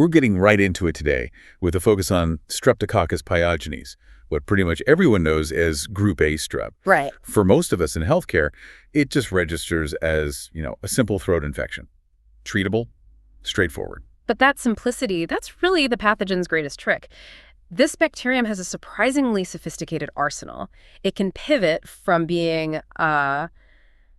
We're getting right into it today with a focus on Streptococcus pyogenes, what pretty much everyone knows as Group A strep. Right. For most of us in healthcare, it just registers as, a simple throat infection. Treatable, straightforward. But that simplicity, that's really the pathogen's greatest trick. This bacterium has a surprisingly sophisticated arsenal. It can pivot from being a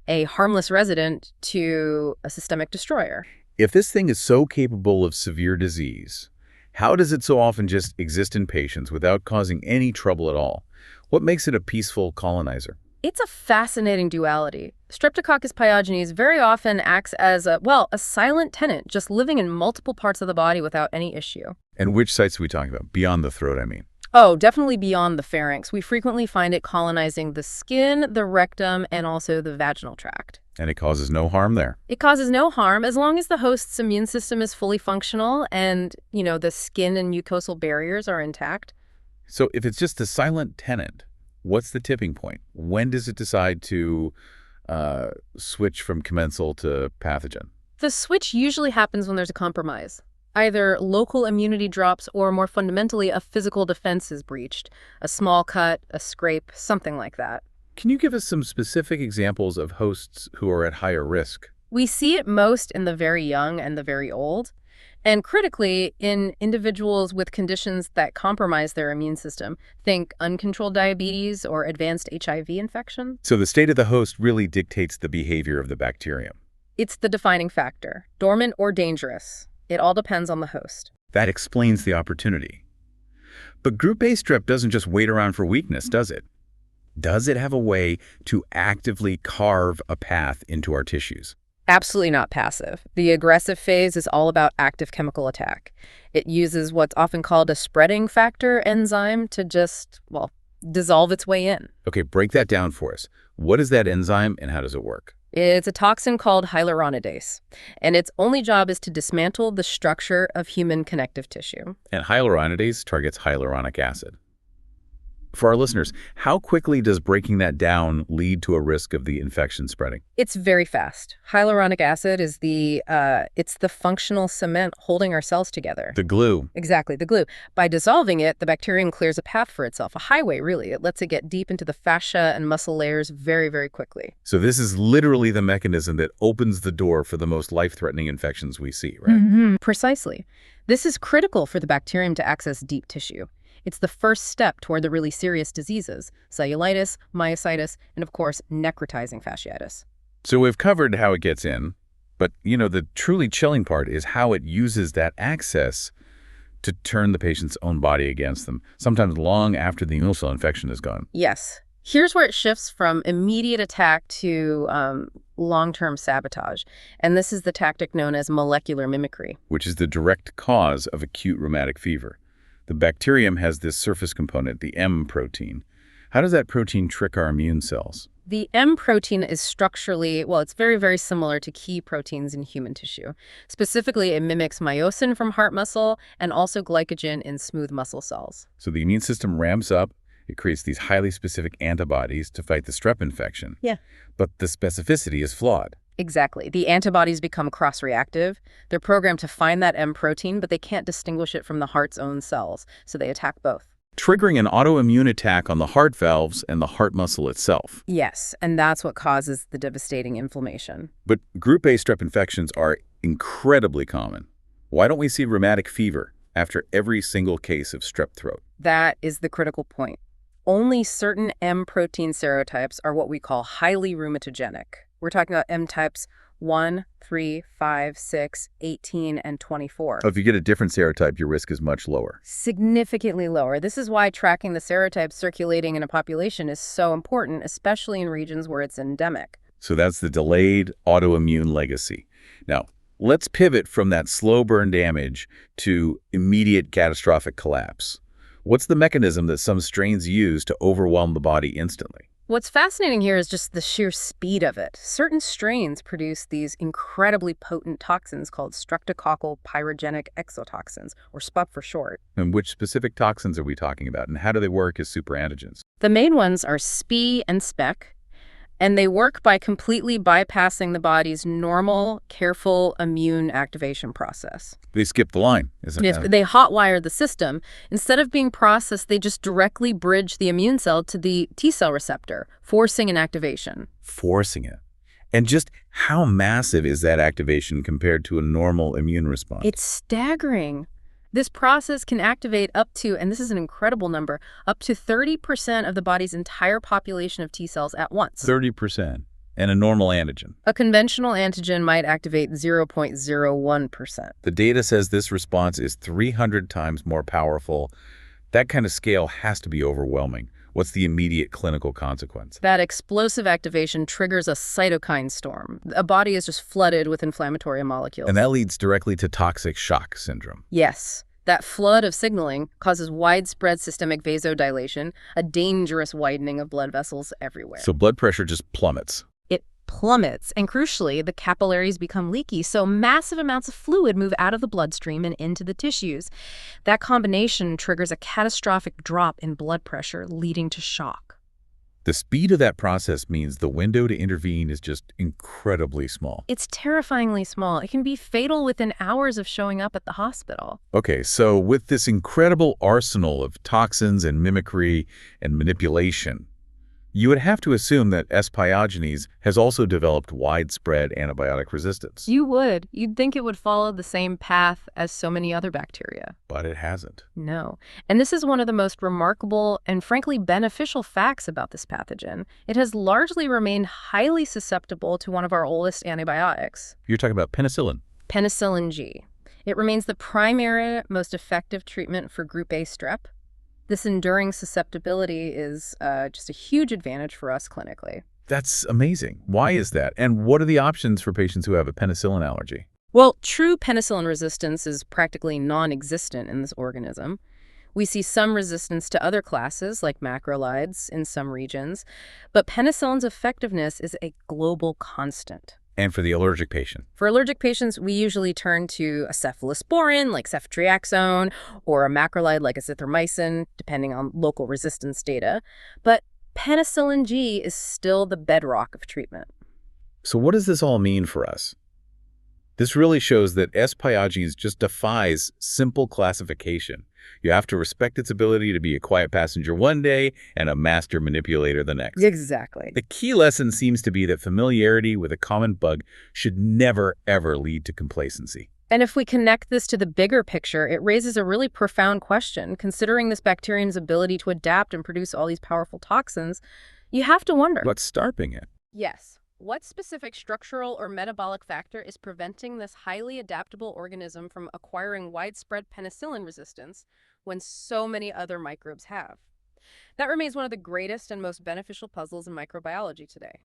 harmless resident to a systemic destroyer. If this thing is so capable of severe disease, how does it so often just exist in patients without causing any trouble at all? What makes it a peaceful colonizer? It's a fascinating duality. Streptococcus pyogenes very often acts as a silent tenant, just living in multiple parts of the body without any issue. And which sites are we talking about? Beyond the throat, I mean. Oh, definitely beyond the pharynx. We frequently find it colonizing the skin, the rectum, and also the vaginal tract. And it causes no harm there. It causes no harm as long as the host's immune system is fully functional and, the skin and mucosal barriers are intact. So if it's just a silent tenant, what's the tipping point? When does it decide to switch from commensal to pathogen? The switch usually happens when there's a compromise. Either local immunity drops or, more fundamentally, a physical defense is breached. A small cut, a scrape, something like that. Can you give us some specific examples of hosts who are at higher risk? We see it most in the very young and the very old, and critically in individuals with conditions that compromise their immune system. Think uncontrolled diabetes or advanced HIV infection. So the state of the host really dictates the behavior of the bacterium. It's the defining factor, dormant or dangerous. It all depends on the host. That explains the opportunity. But Group A strep doesn't just wait around for weakness, does it? Does it have a way to actively carve a path into our tissues? Absolutely not passive. The aggressive phase is all about active chemical attack. It uses what's often called a spreading factor enzyme to just, dissolve its way in. Okay, break that down for us. What is that enzyme and how does it work? It's a toxin called hyaluronidase, and its only job is to dismantle the structure of human connective tissue. And hyaluronidase targets hyaluronic acid. For our listeners, how quickly does breaking that down lead to a risk of the infection spreading? It's very fast. Hyaluronic acid is it's the functional cement holding our cells together. The glue. Exactly, the glue. By dissolving it, the bacterium clears a path for itself, a highway, really. It lets it get deep into the fascia and muscle layers very, very quickly. So this is literally the mechanism that opens the door for the most life-threatening infections we see, right? Mm-hmm. Precisely. This is critical for the bacterium to access deep tissue. It's the first step toward the really serious diseases, cellulitis, myositis, and of course, necrotizing fasciitis. So we've covered how it gets in, but the truly chilling part is how it uses that access to turn the patient's own body against them, sometimes long after the immune cell infection is gone. Yes. Here's where it shifts from immediate attack to long-term sabotage. And this is the tactic known as molecular mimicry. Which is the direct cause of acute rheumatic fever. The bacterium has this surface component, the M protein. How does that protein trick our immune cells? The M protein is structurally, it's very, very similar to key proteins in human tissue. Specifically, it mimics myosin from heart muscle and also glycogen in smooth muscle cells. So the immune system ramps up. It creates these highly specific antibodies to fight the strep infection. Yeah. But the specificity is flawed. Exactly. The antibodies become cross-reactive. They're programmed to find that M protein, but they can't distinguish it from the heart's own cells, so they attack both. Triggering an autoimmune attack on the heart valves and the heart muscle itself. Yes, and that's what causes the devastating inflammation. But Group A strep infections are incredibly common. Why don't we see rheumatic fever after every single case of strep throat? That is the critical point. Only certain M protein serotypes are what we call highly rheumatogenic. We're talking about M types 1, 3, 5, 6, 18, and 24. If you get a different serotype, your risk is much lower. Significantly lower. This is why tracking the serotypes circulating in a population is so important, especially in regions where it's endemic. So that's the delayed autoimmune legacy. Now, let's pivot from that slow burn damage to immediate catastrophic collapse. What's the mechanism that some strains use to overwhelm the body instantly? What's fascinating here is just the sheer speed of it. Certain strains produce these incredibly potent toxins called streptococcal pyrogenic exotoxins, or SPUP for short. And which specific toxins are we talking about, and how do they work as superantigens? The main ones are SPE and SPEC, And they work by completely bypassing the body's normal, careful immune activation process. They skip the line, isn't Yes, it? they hotwire the system. Instead of being processed, they just directly bridge the immune cell to the T cell receptor, forcing an activation. Forcing it. And just how massive is that activation compared to a normal immune response? It's staggering. This process can activate up to, and this is an incredible number, up to 30% of the body's entire population of T cells at once. 30%. And a normal antigen. A conventional antigen might activate 0.01%. The data says this response is 300 times more powerful. That kind of scale has to be overwhelming. What's the immediate clinical consequence? That explosive activation triggers a cytokine storm. A body is just flooded with inflammatory molecules. And that leads directly to toxic shock syndrome. Yes. That flood of signaling causes widespread systemic vasodilation, a dangerous widening of blood vessels everywhere. So blood pressure just plummets. It plummets, and crucially, the capillaries become leaky, so massive amounts of fluid move out of the bloodstream and into the tissues. That combination triggers a catastrophic drop in blood pressure, leading to shock. The speed of that process means the window to intervene is just incredibly small. It's terrifyingly small. It can be fatal within hours of showing up at the hospital. Okay, so with this incredible arsenal of toxins and mimicry and manipulation, you would have to assume that S. pyogenes has also developed widespread antibiotic resistance. You would. You'd think it would follow the same path as so many other bacteria. But it hasn't. No. And this is one of the most remarkable and frankly beneficial facts about this pathogen. It has largely remained highly susceptible to one of our oldest antibiotics, You're talking about penicillin. penicillin G. It remains the primary, most effective treatment for group A strep. This enduring susceptibility is just a huge advantage for us clinically. That's amazing. Why is that? And what are the options for patients who have a penicillin allergy? Well, true penicillin resistance is practically non-existent in this organism. We see some resistance to other classes, like macrolides, in some regions, but penicillin's effectiveness is a global constant. And for the allergic patient? For allergic patients, we usually turn to a cephalosporin, like ceftriaxone, or a macrolide like azithromycin, depending on local resistance data. But penicillin G is still the bedrock of treatment. So what does this all mean for us? This really shows that S. pyogenes just defies simple classification. You have to respect its ability to be a quiet passenger one day and a master manipulator the next. Exactly. The key lesson seems to be that familiarity with a common bug should never, ever lead to complacency. And if we connect this to the bigger picture, it raises a really profound question. Considering this bacterium's ability to adapt and produce all these powerful toxins, you have to wonder. What's starving it? Yes. What specific structural or metabolic factor is preventing this highly adaptable organism from acquiring widespread penicillin resistance when so many other microbes have? That remains one of the greatest and most beneficial puzzles in microbiology today.